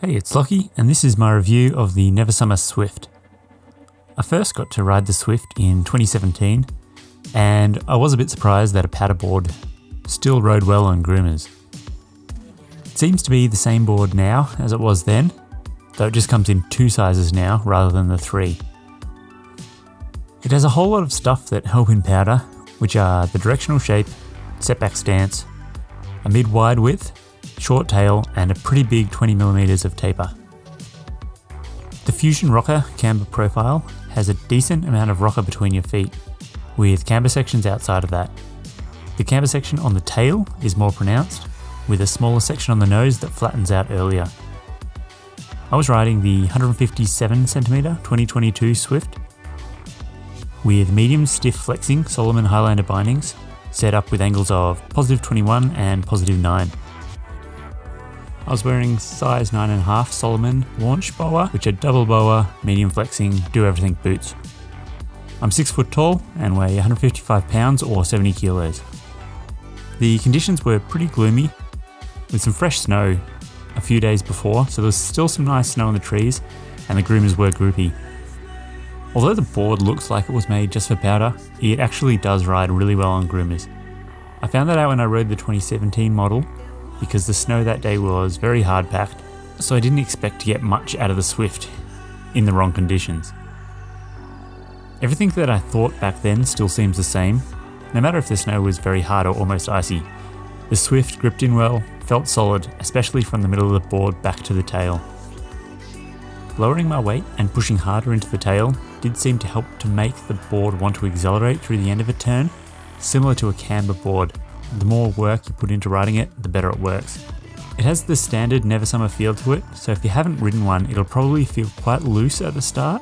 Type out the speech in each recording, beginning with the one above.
Hey, it's Lockie, and this is my review of the Neversummer Swift. I first got to ride the Swift in 2017, and I was a bit surprised that a powder board still rode well on groomers. It seems to be the same board now as it was then, though it just comes in 2 sizes now rather than the 3. It has a whole lot of stuff that help in powder, which are the directional shape, setback stance, a mid-wide width, short tail, and a pretty big 20mm of taper. The Fusion Rocker camber profile has a decent amount of rocker between your feet, with camber sections outside of that. The camber section on the tail is more pronounced, with a smaller section on the nose that flattens out earlier. I was riding the 157cm 2022 Swift with medium stiff flexing Salomon Highlander bindings set up with angles of +21 and +9. I was wearing size 9.5 Salomon launch boa, which are double boa, medium flexing, do everything boots. I'm 6 foot tall and weigh 155 pounds or 70 kilos. The conditions were pretty gloomy, with some fresh snow a few days before, so there was still some nice snow on the trees and the groomers were groupy. Although the board looks like it was made just for powder, it actually does ride really well on groomers. I found that out when I rode the 2017 model, because the snow that day was very hard packed, so I didn't expect to get much out of the Swift in the wrong conditions. Everything that I thought back then still seems the same, no matter if the snow was very hard or almost icy. The Swift gripped in well, felt solid, especially from the middle of the board back to the tail. Lowering my weight and pushing harder into the tail did seem to help to make the board want to accelerate through the end of a turn, similar to a camber board. The more work you put into riding it, the better it works. It has the standard Neversummer feel to it, so if you haven't ridden one, it'll probably feel quite loose at the start,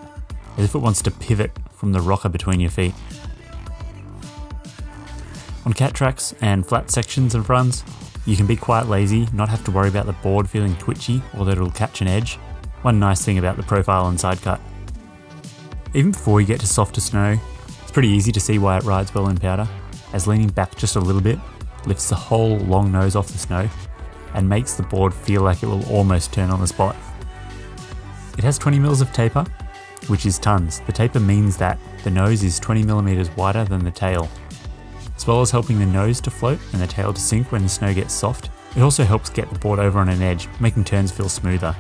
as if it wants to pivot from the rocker between your feet. On cat tracks and flat sections of runs, you can be quite lazy, not have to worry about the board feeling twitchy or that it'll catch an edge. One nice thing about the profile and side cut. Even before you get to softer snow, it's pretty easy to see why it rides well in powder, as leaning back just a little bit lifts the whole long nose off the snow and makes the board feel like it will almost turn on the spot. It has 20mm of taper, which is tons. The taper means that the nose is 20mm wider than the tail. As well as helping the nose to float and the tail to sink when the snow gets soft, it also helps get the board over on an edge, making turns feel smoother.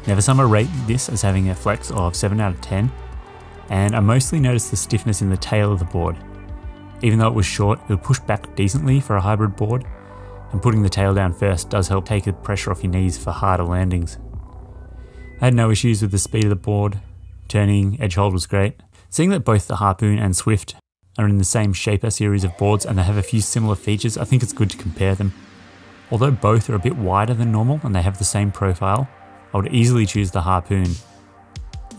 Neversummer rate this as having a flex of 7 out of 10, and I mostly noticed the stiffness in the tail of the board. Even though it was short, it would push back decently for a hybrid board, and putting the tail down first does help take the pressure off your knees for harder landings. I had no issues with the speed of the board, turning, edge hold was great. Seeing that both the Harpoon and Swift are in the same Shaper series of boards and they have a few similar features, I think it's good to compare them. Although both are a bit wider than normal and they have the same profile, I would easily choose the Harpoon.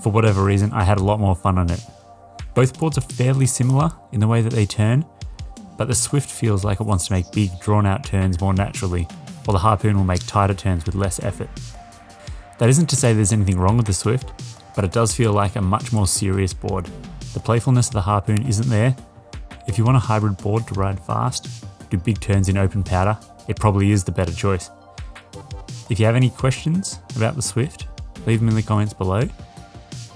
For whatever reason, I had a lot more fun on it. Both boards are fairly similar in the way that they turn, but the Swift feels like it wants to make big, drawn-out turns more naturally, while the Harpoon will make tighter turns with less effort. That isn't to say there's anything wrong with the Swift, but it does feel like a much more serious board. The playfulness of the Harpoon isn't there. If you want a hybrid board to ride fast, do big turns in open powder, it probably is the better choice. If you have any questions about the Swift, leave them in the comments below.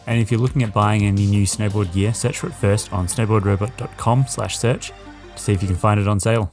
And if you're looking at buying any new snowboard gear, search for it first on snowboardrobot.com/search to see if you can find it on sale.